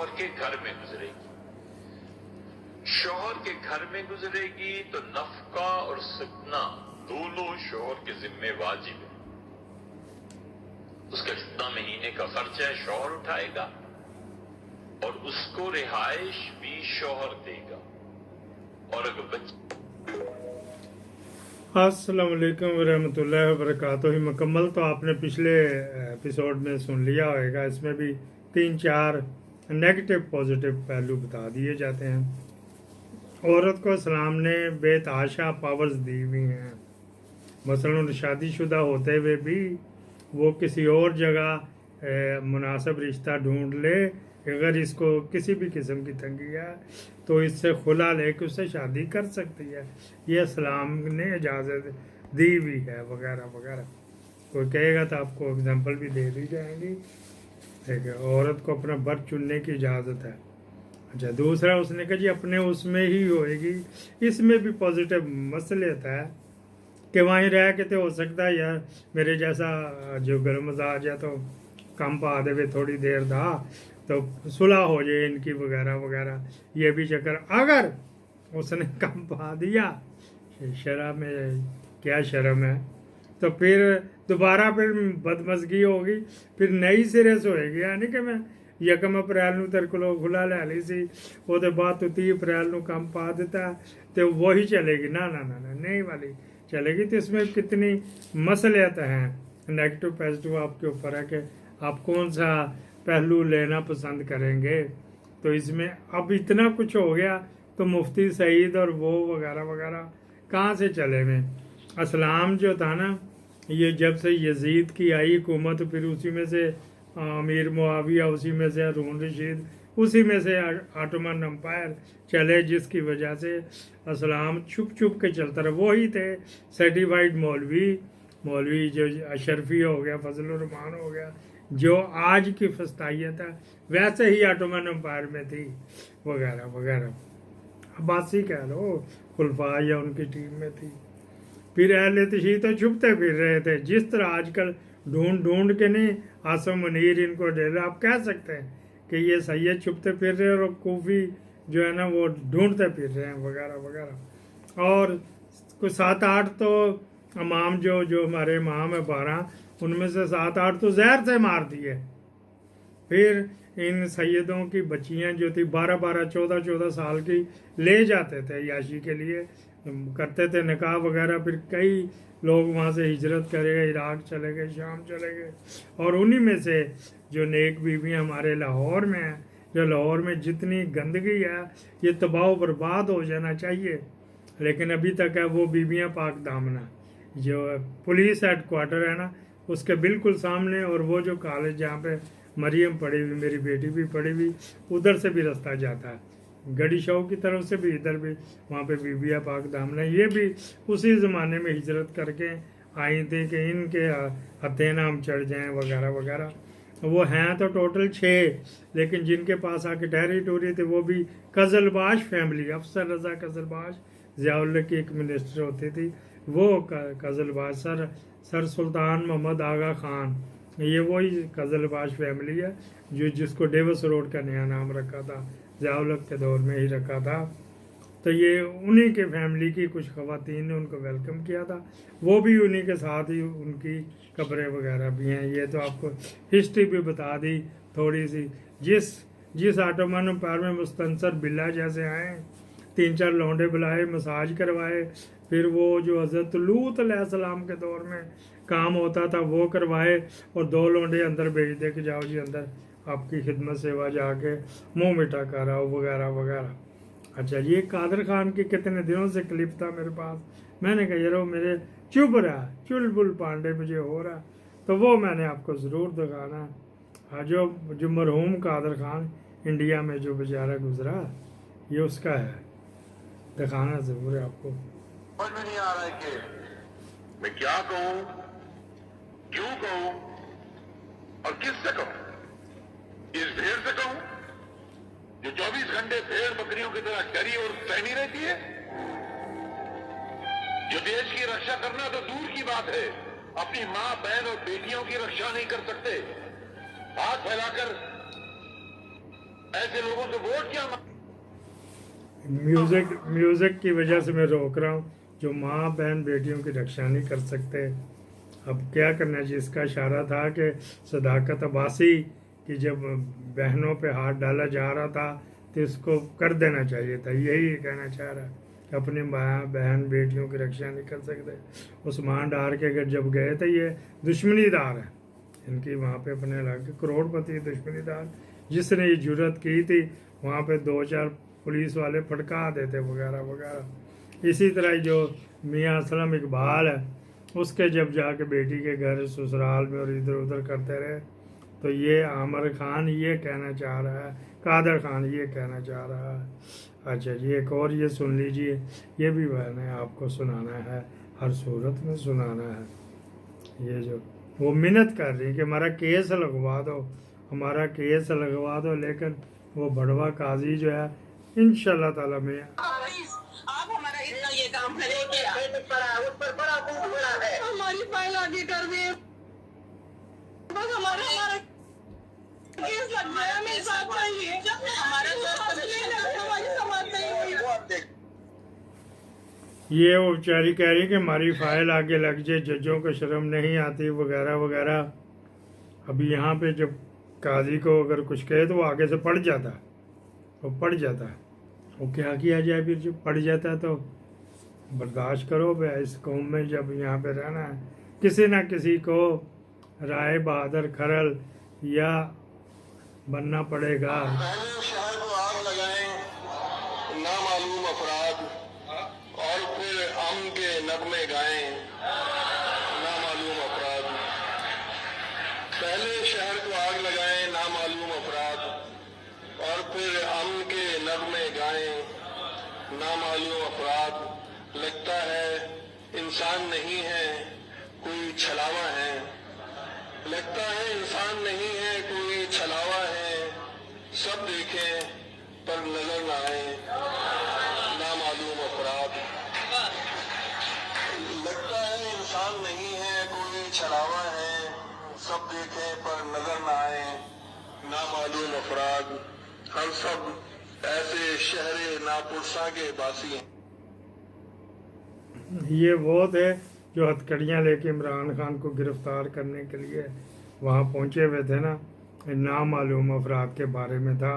शौहर के घर में गुजरेगी। शौहर के घर में गुजरेगी तो नफका और सुकना दोनों शौहर के जिम्मे वाजिब है। उसका जितना महीने का खर्चा है शौहर उठाएगा और उसको रिहाइश भी शौहर देगा। और अगर बच्चे अस्सलाम वालेकुम रहमतुल्लाहि व बरकातुहू। मुकम्मल तो आपने पिछले एपिसोड में सुन लिया होगा। इसमें भी 3-4 नेगेटिव पॉजिटिव पहलू बता दिए जाते हैं। औरत को इस्लाम ने बेतहाशा पावर्स दी हुई हैं। मसलन शादीशुदा होते हुए भी वो किसी और जगह मुनासिब रिश्ता ढूंढ ले, अगर इसको किसी भी किस्म की तंगी है तो इससे खुला लेके उससे शादी कर सकती है। ये इस्लाम ने इजाज़त दी हुई है वगैरह वगैरह। कोई कहेगा तो आपको एग्जांपल भी दे दी जाएंगी। ठीक है, औरत को अपना बर्थ चुनने की इजाज़त है। अच्छा, दूसरा उसने कहा जी अपने उसमें ही होएगी। इसमें भी पॉजिटिव मसलियत है कि वहीं रह के तो हो सकता है यार मेरे जैसा जो गर्म मजाज है तो कम पा दे थोड़ी देर था तो सुलह हो जाए इनकी वगैरह वगैरह। ये भी चक्कर अगर उसने कम पा दिया, शर्म में क्या शर्म है, तो फिर दोबारा फिर बदमजगी होगी, फिर नई सिरे से होएगी। यानी कि मैं 1 अप्रैल ਨੂੰ तेरे को खुला लै ली सी, ਉਹਦੇ ਬਾਅਦ तो 30 अप्रैल ਨੂੰ कम पा देता तो वही चलेगी। ना ना ना ना नहीं वाली चलेगी। तो इसमें कितनी मसलियत हैं। नेगेटिव पॉजिटिव आपके ऊपर है कि आप कौन सा पहलू लेना पसंद करेंगे। तो इसमें अब इतना कुछ हो गया तो मुफ्ती सईद और वो वगैरह वगैरह कहाँ से चले में। इस्लाम जो था ना, ये जब से यजीद की आई हुकूमत, फिर उसी में से अमीर मुआविया, उसी में से हारून रशीद, उसी में से ऑटोमन एम्पायर चले, जिसकी वजह से इस्लाम छुप छुप के चलता रहा। वही थे सर्टिफाइड मौलवी जो अशरफी हो गया, फजलुर रहमान हो गया, जो आज की फस्तायत है वैसे ही ऑटोमन एम्पायर में थी वगैरह वगैरह। अब्बासी कह लो, खुलफा या उनकी टीम में थी। फिर अहले तशी तो छुपते फिर रहे थे, जिस तरह आजकल ढूंढ के नहीं आसम मुनीर इनको डेल आप कह सकते हैं कि ये सैयद छुपते फिर रहे और कूफी जो है ना वो ढूंढते फिर रहे हैं वगैरह वगैरह। और कुछ 7-8 तो इमाम जो हमारे इमाम है 12, उनमें से 7-8 तो जहर से मार दिए। फिर इन सैयदों की बच्चियां जो थी 12-12, 14-14 साल की ले जाते थे याशी के लिए, करते थे निकाह वगैरह। फिर कई लोग वहाँ से हिजरत करे गए, इराक चले गए, शाम चले गए। और उन्हीं में से जो नेक बीवियाँ हमारे लाहौर में हैं, जो लाहौर में जितनी गंदगी है ये तबाह बर्बाद हो जाना चाहिए, लेकिन अभी तक है वो बीवियाँ पाक दामना। जो पुलिस हेडक्वार्टर है ना उसके बिल्कुल सामने, और वो जो कॉलेज जहाँ पे मरियम पढ़ी हुई, मेरी बेटी भी पढ़ी हुई, उधर से भी रास्ता जाता है गड़ी शौ की तरफ से भी, इधर भी वहाँ पे बीबिया पाक दामना। ये भी उसी ज़माने में हिजरत करके आई थी कि इनके हथे नाम चढ़ जाएं वगैरह वगैरह। वो हैं तो टोटल 6, लेकिन जिनके पास आके टेरिटोरी थे वो भी कजलबाश फैमिली। अफसर रजा कजलबाश ज़ियाउल की एक मिनिस्टर होती थी, वो कजलबाश सर सुल्तान मोहम्मद आगा खान, ये वही कजलबाश फैमिली है जो जिसको डेवस रोड का नया नाम रखा था, ज़ियाउल के दौर में ही रखा था। तो ये उन्हीं के फैमिली की कुछ खवातीन ने उनको वेलकम किया था, वो भी उन्हीं के साथ ही उनकी कब्रें वगैरह भी हैं। ये तो आपको हिस्ट्री भी बता दी थोड़ी सी। जिस ऑटोमन एम्पायर में मुस्तनसर बिल्ला जैसे आए, 3-4 लौंडे बुलाए, मसाज करवाए, फिर वो जो हज़रत लूत अलैहिस्सलाम के दौर में काम होता था वो करवाए, और 2 लौंडे अंदर भेज दे कि जाओ जी अंदर आपकी खिदमत सेवा जाके मुंह मीठा कर आओ वगैरह वगैरह। अच्छा, ये कादर खान की कितने दिनों से क्लिप था मेरे पास, मैंने कहा यार मेरे चुप रहा, चुलबुल पांडे मुझे हो रहा, तो वो मैंने आपको ज़रूर दिखाना। हाँ, जो मरहूम कादर खान इंडिया में जो बेचारा गुजरा, ये उसका है, दिखाना ज़रूर है आपको। समझ में नहीं आ रहा है कि मैं क्या कहूं, क्यों कहूं और किससे कहूं। इस भेड़ से कहूं जो 24 घंटे भेड़ बकरियों की तरह चरी और सहनी रहती है, जो देश की रक्षा करना तो दूर की बात है, अपनी मां बहन और बेटियों की रक्षा नहीं कर सकते, हाथ फैलाकर ऐसे लोगों से वोट क्या म्यूजिक की वजह से मैं रोक रहा हूँ। जो माँ बहन बेटियों की रक्षा नहीं कर सकते, अब क्या करना चाहिए? इसका इशारा था कि सदाकत अब्बासी की जब बहनों पे हाथ डाला जा रहा था तो इसको कर देना चाहिए था। यही कहना चाह रहा है कि अपनी माँ बहन बेटियों की रक्षा नहीं कर सकते। उस्मान डार के अगर जब गए थे, ये दुश्मनीदार है इनकी वहाँ पे अपने लगे करोड़पति दुश्मनीदार, जिसने ये जुर्रत की थी वहाँ पे 2-4 पुलिस वाले फटका देते वगैरह वगैरह। इसी तरह जो मियाँ असलम इकबाल है, उसके जब जाके बेटी के घर ससुराल में और इधर उधर करते रहे, तो ये आमिर खान ये कहना चाह रहा है, कादर खान ये कहना चाह रहा है। अच्छा जी, एक और ये सुन लीजिए, ये भी मैंने आपको सुनाना है, हर सूरत में सुनाना है। ये जो वो मिन्नत कर रही कि हमारा केस लगवा दो, हमारा केस लगवा दो, लेकिन वो बड़वा काजी जो है इंशाल्लाह ताला में आप हमारा इतना ये काम करें कि उस पर बड़ा बड़ा है, हमारी फाइल आगे कर दे, बस हमारा केस लग गया, हमें साथ चाहिए, हमारी समाज नहीं हुई। ये वो बेचारी कह रही कि हमारी फाइल आगे लग जाए, जजों को शर्म नहीं आती वगैरह वगैरह। अभी यहाँ पे जब काजी को अगर कुछ कहे तो वो आगे से पड़ जाता है, वो पड़ जाता है। वो क्या किया जाए फिर? जब पड़ जाता है तो बर्दाश्त करो भैया। इस कौम में जब यहाँ पे रहना है, किसी ना किसी को राय बहादुर खरल या बनना पड़ेगा। पहले शहर को आग लगाएं नामालूम अफराद, और फिर अमन के नगमे गाएं नामालूम अफराद। पहले शहर को आग लगाएं नामालूम अफराद, और फिर अमन के नगमे गाएं नामालूम अफराद। लगता है इंसान नहीं है कोई छलावा है, लगता है इंसान नहीं है कोई छलावा है। सब देखें पर नजर न आए नामालूम अफराद। लगता है इंसान नहीं है कोई छलावा है, सब देखें पर नजर न आए नामालूम अफराद। हम सब ऐसे शहरे नापुरसा के बासी हैं। ये वो थे जो हथकड़ियाँ लेके इमरान खान को गिरफ्तार करने के लिए वहाँ पहुँचे हुए थे ना। नामालूम अफराद के बारे में था।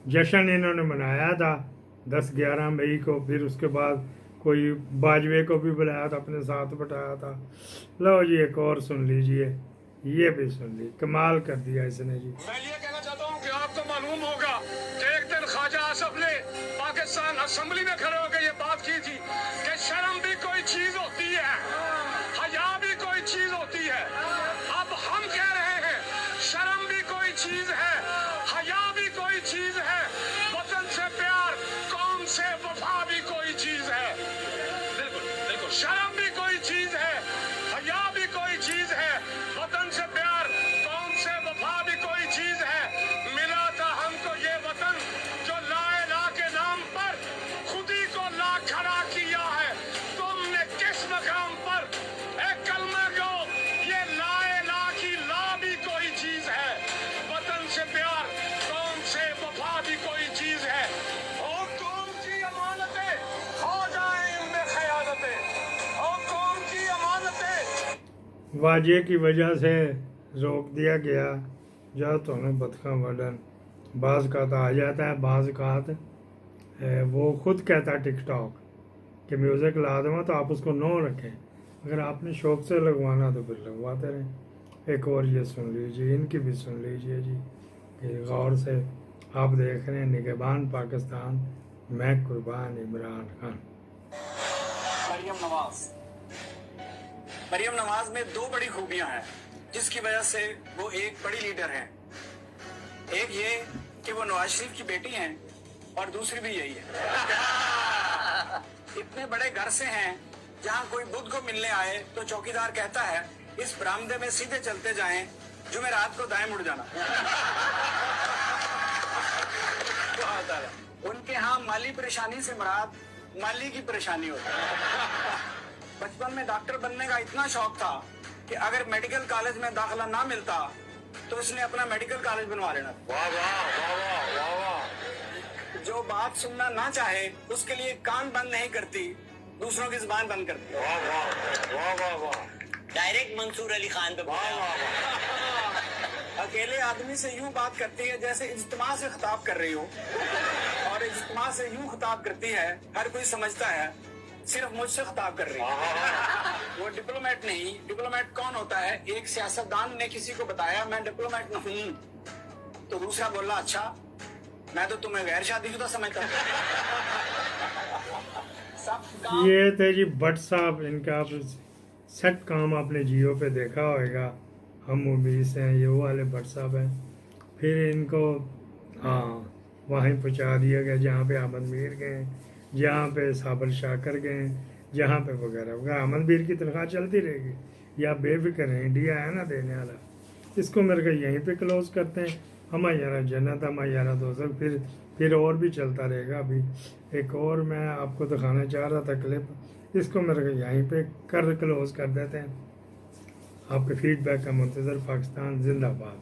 जश्न इन्होंने मनाया था 10-11 मई को, फिर उसके बाद कोई बाजवे को भी बुलाया था, अपने साथ बैठाया था। लो जी, एक और सुन लीजिए, ये भी सुन ली, कमाल कर दिया इसने जी। मैं ये कहना चाहता हूँ कि आपको मालूम होगा कि एक दिन ख्वाजा आसफ ने पाकिस्तान असेंबली में खड़े होकर ये बात की थी कि शर्म भी कोई चीज होती है, हया भी कोई चीज होती है। अब हम कह रहे हैं शर्म भी कोई चीज है, हया भी कोई चीज है, वतन से प्यार, कौम से वफा भी कोई चीज है। बिल्कुल बिल्कुल, शर्म भी कोई चीज है, हया भी कोई चीज है, वतन से प्यार, कौम से वफा भी कोई चीज है। मिला था हमको ये वतन जो ला इलाहा के नाम पर खुदी को ला खड़ा किया है। तुमने किस मकाम पर एक कलमा को, ये ला इलाहा की ला भी कोई चीज है, वतन से प्यार, कौम से वफा भी कोई चीज है। और कौम की अमानतें हो जाए इनमें खयानतें, और कौम की अमानतें वाजे की वजह से रोक दिया गया। जाओ तो हमें बदखा वर्डन बाज़ का आ जाता है, बाज़ का वो खुद कहता है टिकटॉक कि म्यूज़िक ला दूँगा तो आप उसको नो रखें, अगर आपने शौक से लगवाना तो फिर लगवाते रहें। एक और ये सुन लीजिए, इनकी भी सुन लीजिए जी, कि गौर से आप देख रहे हैं निगहबान पाकिस्तान, मैं कुर्बान इमरान खान। मरियम नवाज में दो बड़ी खूबियां हैं जिसकी वजह से वो एक बड़ी लीडर हैं। एक ये कि वो नवाज शरीफ की बेटी हैं, और दूसरी भी यही है इतने बड़े घर से हैं जहां कोई बुद्ध को मिलने आए तो चौकीदार कहता है इस बरामदे में सीधे चलते जाएं, जुमेरात को दाएं मुड़ जाना। उनके यहाँ माली परेशानी से मुराद माली की परेशानी होती है। बचपन में डॉक्टर बनने का इतना शौक था कि अगर मेडिकल कॉलेज में दाखिला ना मिलता तो उसने अपना मेडिकल कॉलेज बनवा लेना। वाह वाह वाह वाह वाह वाह। जो बात सुनना ना चाहे उसके लिए कान बंद नहीं करती, दूसरों की जुबान बंद करती है। वाह वाह वाह वाह वाह डायरेक्ट मंसूर अली खान पे बोला। अकेले आदमी से यूं बात करती है जैसे इज्तिमा से खिताब कर रही हो, और इज्तिमा से यूं खिताब करती है हर कोई समझता है सिर्फ मुझसे खिताब कर रही है। वो डिप्लोमेट नहीं। डिप्लोमेट कौन होता है? एक सियासतदान ने किसी को बताया मैं डिप्लोमेट हूँ, तो दूसरा बोला अच्छा मैं तो तुम्हें गैर शादीशुदा समझता हूँ। सब काम ये थे जी भट्ट साहब, इनका आप सेट काम आपने जियो पे देखा होगा, हम मूवीज हैं, ये वो वाले भट्ट साहब हैं। फिर इनको हाँ वहीं पहुंचा दिया गया जहाँ पे अहमद मीर गए, जहाँ पे साबर शाकर गए, जहाँ पे वगैरह वगैरह। अहमद मीर की तनख्वाह चलती रहेगी या बेफिक्र है, इंडिया है ना देने वाला। इसको मेरे को यहीं पे क्लोज करते हैं। हमारे यहाँ जन्नत, हमारे यहाँ दोस्त, फिर और भी चलता रहेगा। अभी एक और मैं आपको दिखाना चाह रहा था क्लिप, इसको मेरे को यहीं पे क्लोज कर देते हैं। आपके फीडबैक का मुंतज़र। पाकिस्तान जिंदाबाद।